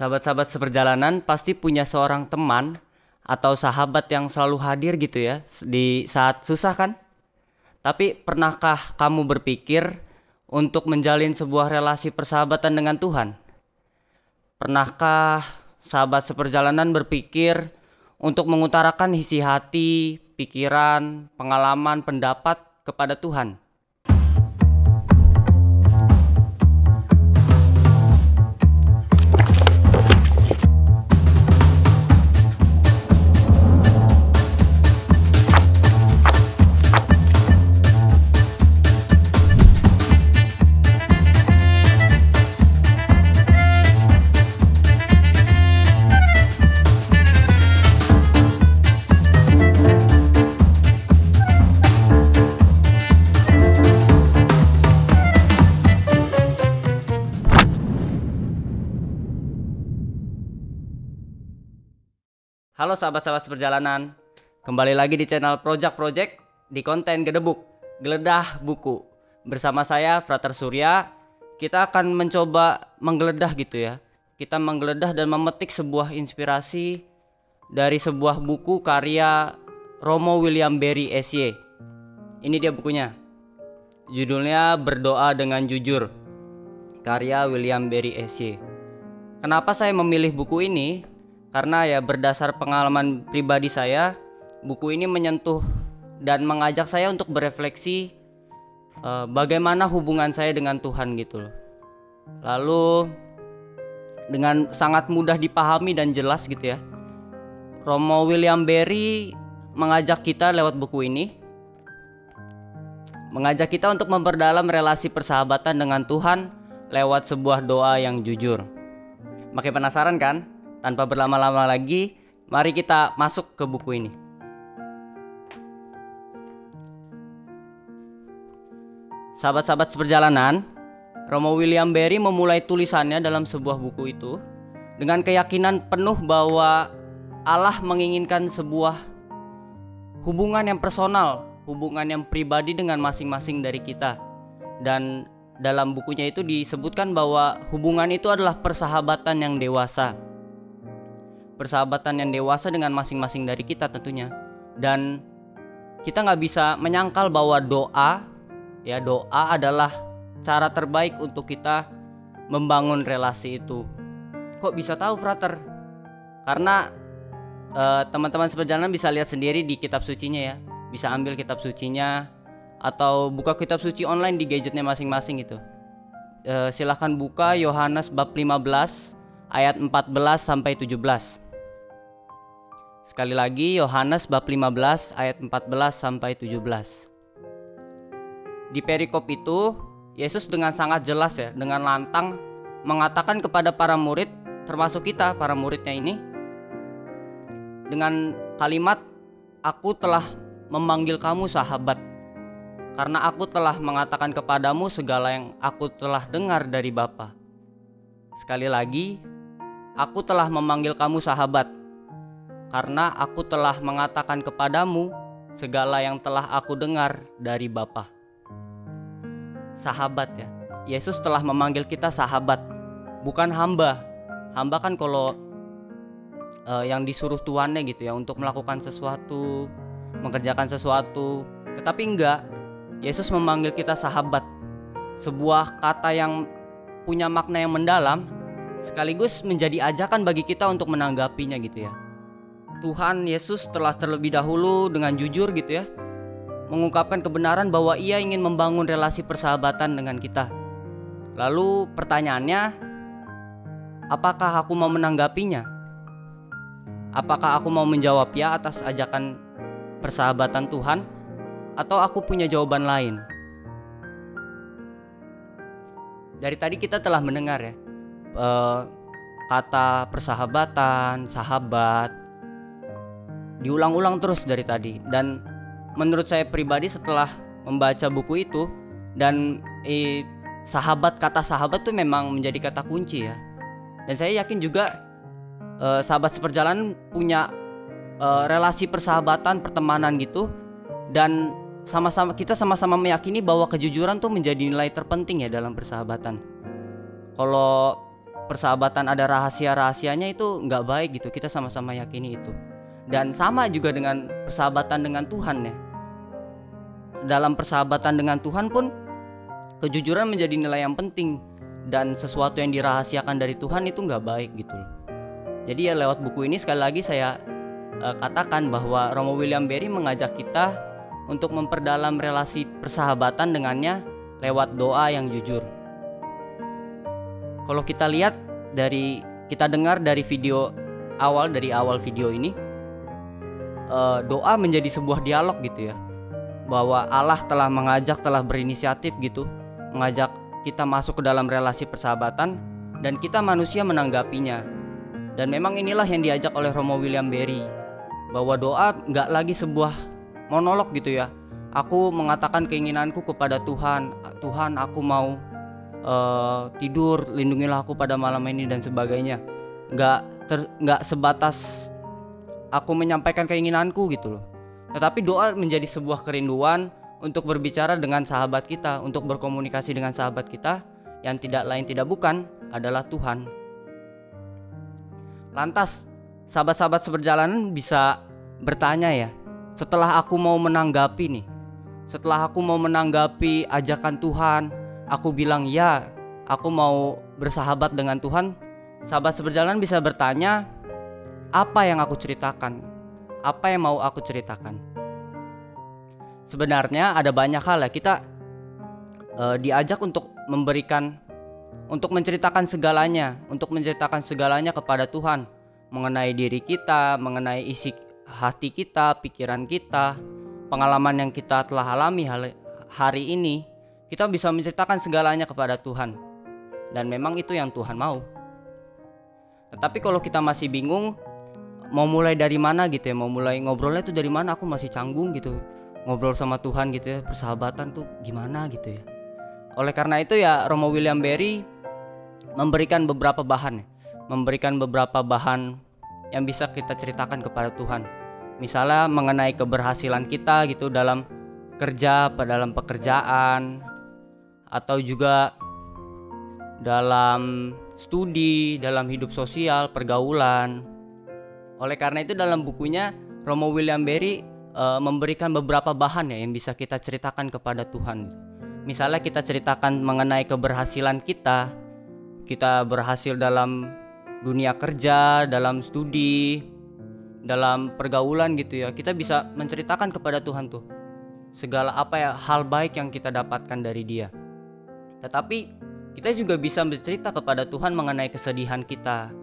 Sahabat-sahabat seperjalanan pasti punya seorang teman atau sahabat yang selalu hadir gitu ya di saat susah kan? Tapi pernahkah kamu berpikir untuk menjalin sebuah relasi persahabatan dengan Tuhan? Pernahkah sahabat seperjalanan berpikir untuk mengutarakan isi hati, pikiran, pengalaman, pendapat kepada Tuhan? Halo sahabat-sahabat seperjalanan, kembali lagi di channel Project di konten Gedebuk, Geledah Buku. Bersama saya Frater Surya, kita akan mencoba menggeledah gitu ya. Kita menggeledah dan memetik sebuah inspirasi dari sebuah buku karya Romo William Barry SY. Ini dia bukunya. Judulnya Berdoa dengan Jujur, karya William Barry SY. Kenapa saya memilih buku ini? Karena ya berdasar pengalaman pribadi saya, buku ini menyentuh dan mengajak saya untuk berefleksi bagaimana hubungan saya dengan Tuhan gitu loh. Lalu dengan sangat mudah dipahami dan jelas gitu ya, Romo William Barry mengajak kita lewat buku ini, mengajak kita untuk memperdalam relasi persahabatan dengan Tuhan lewat sebuah doa yang jujur. Makin penasaran kan? Tanpa berlama-lama lagi, mari kita masuk ke buku ini. Sahabat-sahabat seperjalanan, Romo William Barry memulai tulisannya dalam sebuah buku itu dengan keyakinan penuh bahwa Allah menginginkan sebuah hubungan yang personal, hubungan yang pribadi dengan masing-masing dari kita. Dan dalam bukunya itu disebutkan bahwa hubungan itu adalah persahabatan yang dewasa. Persahabatan yang dewasa dengan masing-masing dari kita tentunya. Dan kita gak bisa menyangkal bahwa doa adalah cara terbaik untuk kita membangun relasi itu. Kok bisa tahu, Frater? Karena teman-teman seperjalanan bisa lihat sendiri di kitab sucinya ya. Bisa ambil kitab sucinya atau buka kitab suci online di gadgetnya masing-masing gitu. Silahkan buka Yohanes bab 15 ayat 14 sampai 17. Sekali lagi Yohanes bab 15 ayat 14 sampai 17. Di perikop itu Yesus dengan sangat jelas ya, dengan lantang mengatakan kepada para murid, termasuk kita para muridnya ini, dengan kalimat, "Aku telah memanggil kamu sahabat, karena aku telah mengatakan kepadamu segala yang aku telah dengar dari Bapa." Sekali lagi, "Aku telah memanggil kamu sahabat, karena aku telah mengatakan kepadamu segala yang telah aku dengar dari Bapa." Sahabat ya, Yesus telah memanggil kita sahabat, bukan hamba. Hamba kan kalau yang disuruh tuannya gitu ya untuk melakukan sesuatu, mengerjakan sesuatu. Tetapi enggak, Yesus memanggil kita sahabat, sebuah kata yang punya makna yang mendalam, sekaligus menjadi ajakan bagi kita untuk menanggapinya gitu ya. Tuhan Yesus telah terlebih dahulu dengan jujur gitu ya mengungkapkan kebenaran bahwa Ia ingin membangun relasi persahabatan dengan kita. Lalu pertanyaannya, apakah aku mau menanggapinya? Apakah aku mau menjawab ya atas ajakan persahabatan Tuhan, atau aku punya jawaban lain? Dari tadi kita telah mendengar ya kata persahabatan, sahabat diulang-ulang terus dari tadi. Dan menurut saya pribadi setelah membaca buku itu dan kata sahabat tuh memang menjadi kata kunci ya. Dan saya yakin juga sahabat seperjalanan punya relasi persahabatan, pertemanan gitu. Dan kita sama-sama meyakini bahwa kejujuran tuh menjadi nilai terpenting ya dalam persahabatan. Kalau persahabatan ada rahasia-rahasianya itu nggak baik gitu. Kita sama-sama yakini itu. Dan sama juga dengan persahabatan dengan Tuhan ya. Dalam persahabatan dengan Tuhan pun kejujuran menjadi nilai yang penting, dan sesuatu yang dirahasiakan dari Tuhan itu nggak baik gitu loh. Jadi ya lewat buku ini sekali lagi saya katakan bahwa Romo William Barry mengajak kita untuk memperdalam relasi persahabatan dengannya lewat doa yang jujur. Kalau kita lihat kita dengar dari awal video ini, doa menjadi sebuah dialog gitu ya, bahwa Allah telah berinisiatif gitu, mengajak kita masuk ke dalam relasi persahabatan, dan kita manusia menanggapinya. Dan memang inilah yang diajak oleh Romo William Barry, bahwa doa gak lagi sebuah monolog gitu ya. Aku mengatakan keinginanku kepada Tuhan, Tuhan aku mau tidur, lindungilah aku pada malam ini dan sebagainya. Gak sebatas aku menyampaikan keinginanku gitu loh. Tetapi doa menjadi sebuah kerinduan untuk berbicara dengan sahabat kita, untuk berkomunikasi dengan sahabat kita yang tidak lain tidak bukan adalah Tuhan. Lantas sahabat-sahabat seperjalanan bisa bertanya ya, setelah aku mau menanggapi ajakan Tuhan, aku bilang ya, aku mau bersahabat dengan Tuhan. Sahabat seperjalanan bisa bertanya, apa yang aku ceritakan? Apa yang mau aku ceritakan? Sebenarnya ada banyak hal ya, kita diajak untuk menceritakan segalanya kepada Tuhan, mengenai diri kita, mengenai isi hati kita, pikiran kita, pengalaman yang kita telah alami hari ini. Kita bisa menceritakan segalanya kepada Tuhan, dan memang itu yang Tuhan mau. Tetapi kalau kita masih bingung mau mulai dari mana gitu ya, mau mulai ngobrolnya itu dari mana, aku masih canggung gitu ngobrol sama Tuhan gitu ya, persahabatan tuh gimana gitu ya. Oleh karena itu ya Romo William Barry memberikan beberapa bahan yang bisa kita ceritakan kepada Tuhan. Misalnya mengenai keberhasilan kita gitu dalam dalam pekerjaan, atau juga dalam studi, dalam hidup sosial, pergaulan. Oleh karena itu dalam bukunya Romo William Barry memberikan beberapa bahan ya yang bisa kita ceritakan kepada Tuhan. Misalnya kita ceritakan mengenai keberhasilan kita berhasil dalam dunia kerja, dalam studi, dalam pergaulan gitu ya. Kita bisa menceritakan kepada Tuhan tuh segala hal baik yang kita dapatkan dari Dia. Tetapi kita juga bisa bercerita kepada Tuhan mengenai kesedihan kita.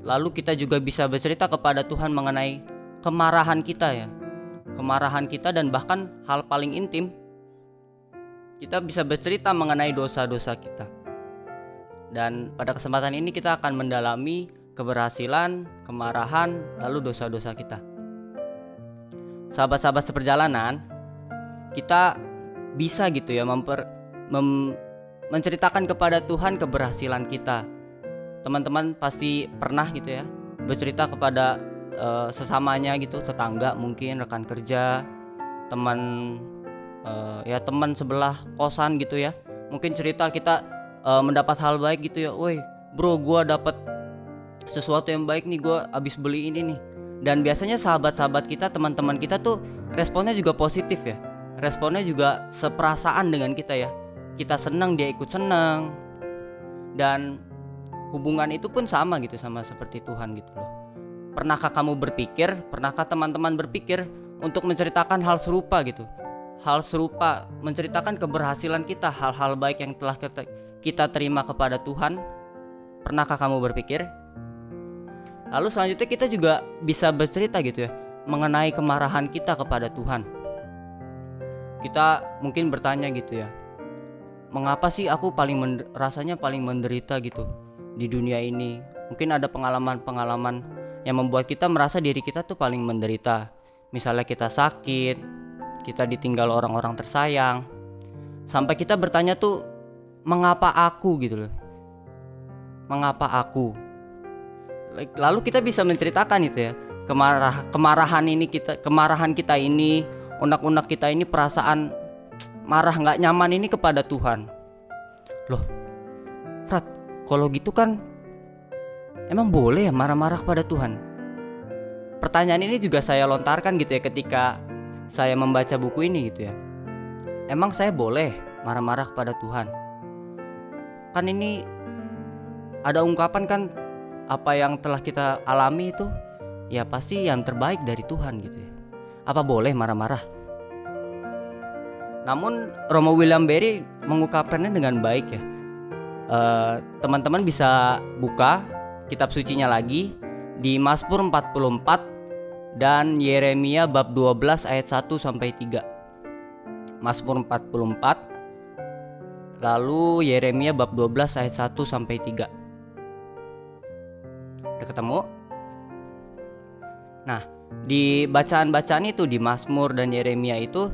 Lalu kita juga bisa bercerita kepada Tuhan mengenai kemarahan kita, dan bahkan hal paling intim, kita bisa bercerita mengenai dosa-dosa kita. Dan pada kesempatan ini kita akan mendalami keberhasilan, kemarahan, lalu dosa-dosa kita. Sahabat-sahabat seperjalanan, kita bisa gitu ya menceritakan kepada Tuhan keberhasilan kita. Teman-teman pasti pernah gitu ya bercerita kepada sesamanya gitu, tetangga mungkin, rekan kerja, teman sebelah kosan gitu ya. Mungkin cerita kita mendapat hal baik gitu ya, woi bro, gua dapat sesuatu yang baik nih, gua abis beli ini nih. Dan biasanya sahabat-sahabat kita, teman-teman kita tuh responnya juga positif ya, responnya juga seperasaan dengan kita ya. Kita senang, dia ikut senang, dan hubungan itu pun sama gitu, sama seperti Tuhan gitu loh. Pernahkah teman-teman berpikir untuk menceritakan hal serupa gitu? Hal serupa, menceritakan keberhasilan kita, hal-hal baik yang telah kita terima kepada Tuhan. Pernahkah kamu berpikir? Lalu selanjutnya kita juga bisa bercerita gitu ya mengenai kemarahan kita kepada Tuhan. Kita mungkin bertanya gitu ya, mengapa sih aku rasanya paling menderita gitu di dunia ini? Mungkin ada pengalaman-pengalaman yang membuat kita merasa diri kita tuh paling menderita. Misalnya kita sakit, kita ditinggal orang-orang tersayang, sampai kita bertanya tuh, mengapa aku gitu loh? Mengapa aku? Lalu kita bisa menceritakan itu ya, kemarahan kita ini, unek-unek kita ini, perasaan marah nggak nyaman ini kepada Tuhan. Loh, Frat, psikologi itu kan emang boleh ya marah-marah kepada Tuhan? Pertanyaan ini juga saya lontarkan gitu ya ketika saya membaca buku ini gitu ya. Emang saya boleh marah-marah kepada Tuhan? Kan ini ada ungkapan kan, apa yang telah kita alami itu ya pasti yang terbaik dari Tuhan gitu ya. Apa boleh marah-marah? Namun Romo William Barry mengungkapkannya dengan baik ya. Teman-teman bisa buka kitab sucinya lagi di Mazmur 44 dan Yeremia bab 12 ayat 1 sampai 3. Mazmur 44 lalu Yeremia bab 12 ayat 1 sampai 3. Udah ketemu? Nah, di bacaan-bacaan itu di Mazmur dan Yeremia itu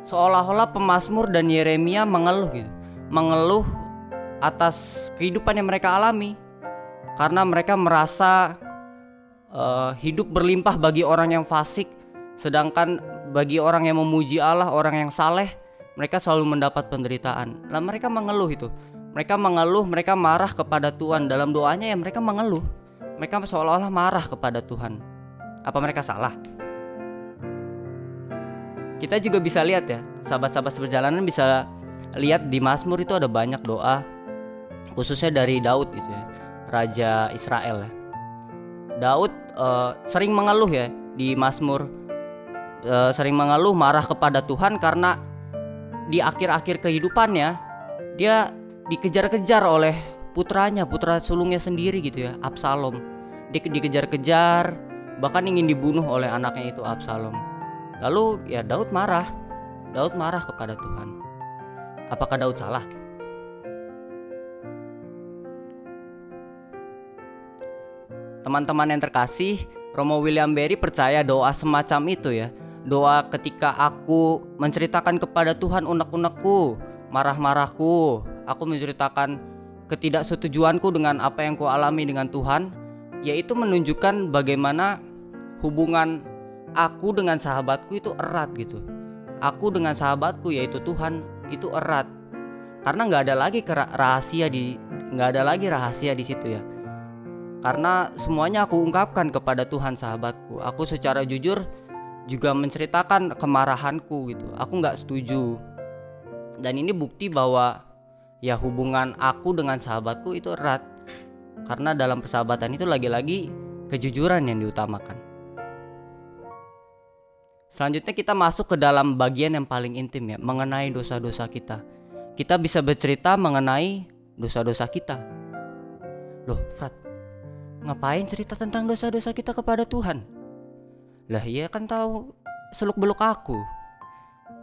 seolah-olah pemazmur dan Yeremia mengeluh gitu. Mengeluh atas kehidupan yang mereka alami. Karena mereka merasa hidup berlimpah bagi orang yang fasik, sedangkan bagi orang yang memuji Allah, orang yang saleh, mereka selalu mendapat penderitaan. Lah mereka mengeluh itu. Mereka mengeluh, mereka marah kepada Tuhan. Dalam doanya ya mereka mengeluh. Mereka seolah-olah marah kepada Tuhan. Apa mereka salah? Kita juga bisa lihat ya, sahabat-sahabat seperjalanan bisa lihat di Mazmur itu ada banyak doa, khususnya dari Daud gitu ya, Raja Israel ya. Daud sering mengeluh ya di Mazmur, sering mengeluh marah kepada Tuhan karena di akhir-akhir kehidupannya dia dikejar-kejar oleh putranya, putra sulungnya sendiri gitu ya, Absalom. Dia dikejar-kejar, bahkan ingin dibunuh oleh anaknya itu Absalom. Lalu ya Daud marah kepada Tuhan. Apakah Daud salah? Teman-teman yang terkasih, Romo William Barry percaya doa semacam itu ya. Doa ketika aku menceritakan kepada Tuhan unek-unekku, marah-marahku, aku menceritakan ketidaksetujuanku dengan apa yang ku alami dengan Tuhan, yaitu menunjukkan bagaimana hubungan aku dengan sahabatku itu erat gitu. Aku dengan sahabatku yaitu Tuhan itu erat. Karena nggak ada lagi rahasia di situ ya. Karena semuanya aku ungkapkan kepada Tuhan sahabatku. Aku secara jujur juga menceritakan kemarahanku gitu. Aku nggak setuju. Dan ini bukti bahwa ya hubungan aku dengan sahabatku itu erat. Karena dalam persahabatan itu lagi-lagi kejujuran yang diutamakan. Selanjutnya kita masuk ke dalam bagian yang paling intim ya, mengenai dosa-dosa kita. Kita bisa bercerita mengenai dosa-dosa kita. Loh, Frat, ngapain cerita tentang dosa-dosa kita kepada Tuhan? Lah iya kan tahu seluk-beluk aku.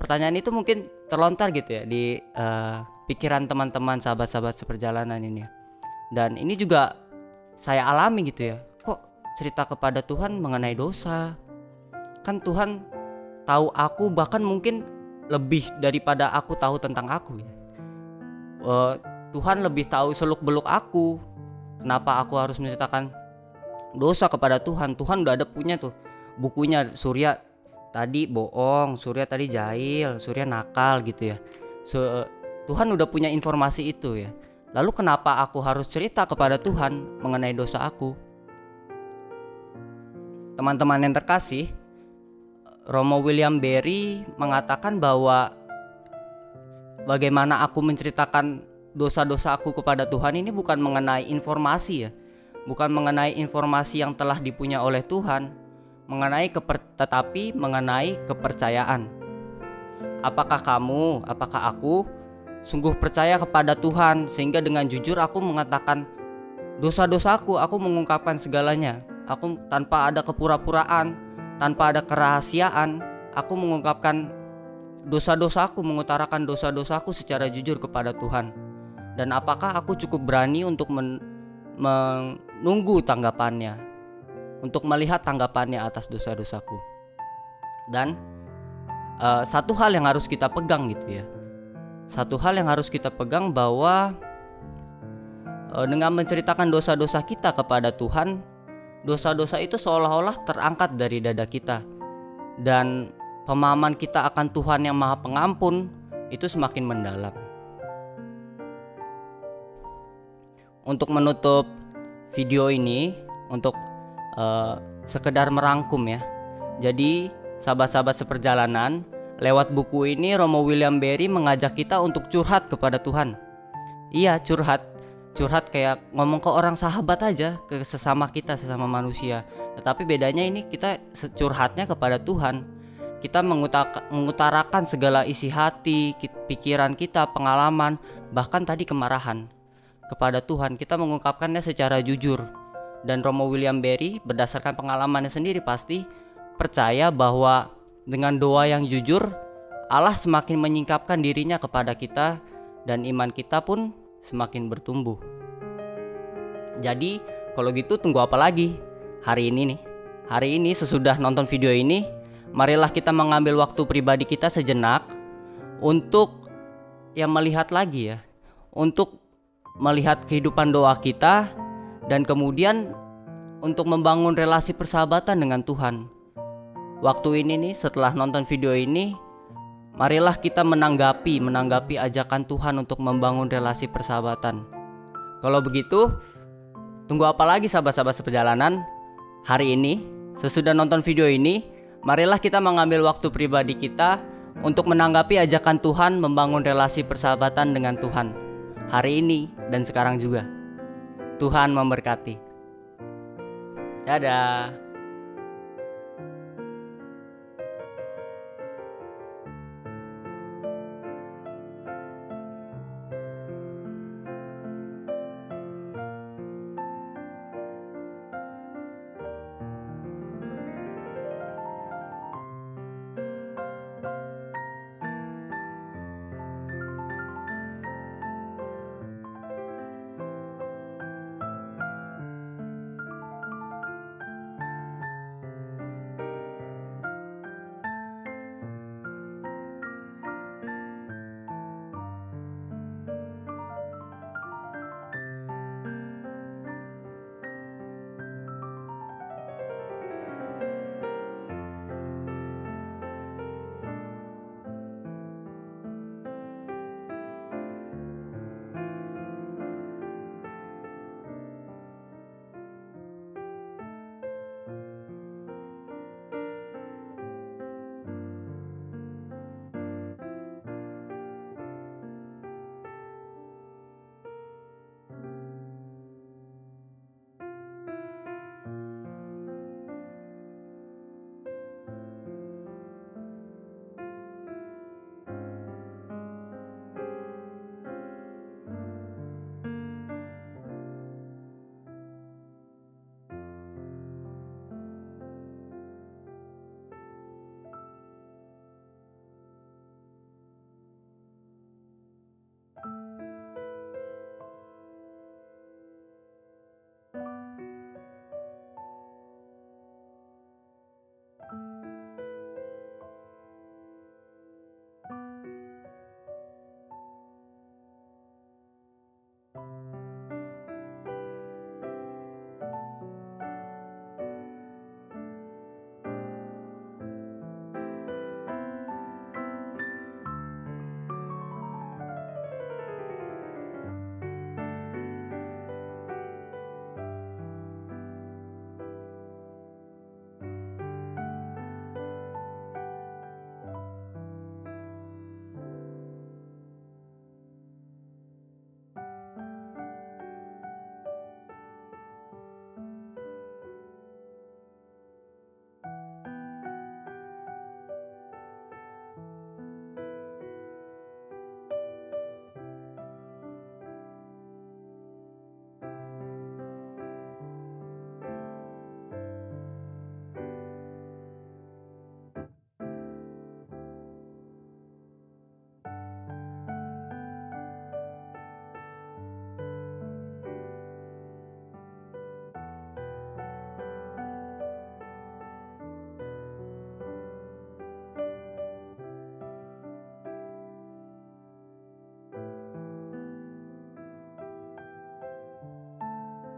Pertanyaan itu mungkin terlontar gitu ya di pikiran teman-teman sahabat-sahabat seperjalanan ini. Dan ini juga saya alami gitu ya. Kok cerita kepada Tuhan mengenai dosa? Kan Tuhan tahu aku bahkan mungkin lebih daripada aku tahu tentang aku ya. Tuhan lebih tahu seluk-beluk aku. Kenapa aku harus menceritakan dosa kepada Tuhan? Tuhan udah ada punya tuh bukunya. Surya tadi bohong, Surya tadi jahil, Surya nakal gitu ya. Tuhan udah punya informasi itu ya. Lalu kenapa aku harus cerita kepada Tuhan mengenai dosa aku? Teman-teman yang terkasih, Romo William Barry mengatakan bahwa bagaimana aku menceritakan dosa-dosa aku kepada Tuhan ini bukan mengenai informasi ya, bukan mengenai informasi yang telah dipunya oleh Tuhan, tetapi mengenai kepercayaan. Apakah aku sungguh percaya kepada Tuhan sehingga dengan jujur aku mengatakan dosa-dosaku, aku mengungkapkan segalanya, aku tanpa ada kepura-puraan, tanpa ada kerahasiaan, aku mengungkapkan dosa-dosaku, mengutarakan dosa-dosaku secara jujur kepada Tuhan. Dan apakah aku cukup berani untuk menunggu tanggapannya, untuk melihat tanggapannya atas dosa-dosaku. Dan satu hal yang harus kita pegang gitu ya, satu hal yang harus kita pegang bahwa dengan menceritakan dosa-dosa kita kepada Tuhan, dosa-dosa itu seolah-olah terangkat dari dada kita. Dan pemahaman kita akan Tuhan yang Maha Pengampun itu semakin mendalam. untuk menutup video ini, untuk sekedar merangkum ya. Jadi sahabat-sahabat seperjalanan, lewat buku ini Romo William Barry mengajak kita untuk curhat kepada Tuhan. Iya, curhat kayak ngomong ke orang sahabat aja, ke sesama kita, sesama manusia. Tetapi bedanya ini kita curhatnya kepada Tuhan. Kita mengutarakan segala isi hati, pikiran kita, pengalaman, bahkan tadi kemarahan kepada Tuhan. Kita mengungkapkannya secara jujur. Dan Romo William Barry berdasarkan pengalamannya sendiri pasti percaya bahwa dengan doa yang jujur, Allah semakin menyingkapkan dirinya kepada kita dan iman kita pun semakin bertumbuh. Jadi kalau gitu tunggu apa lagi? Hari ini sesudah nonton video ini, marilah kita mengambil waktu pribadi kita sejenak untuk melihat lagi ya, untuk melihat kehidupan doa kita, dan kemudian untuk membangun relasi persahabatan dengan Tuhan. Waktu ini nih, setelah nonton video ini, marilah kita menanggapi ajakan Tuhan untuk membangun relasi persahabatan. Kalau begitu, tunggu apa lagi sahabat-sahabat seperjalanan? Hari ini, sesudah nonton video ini, marilah kita mengambil waktu pribadi kita untuk menanggapi ajakan Tuhan membangun relasi persahabatan dengan Tuhan. Hari ini dan sekarang juga. Tuhan memberkati. Dadah.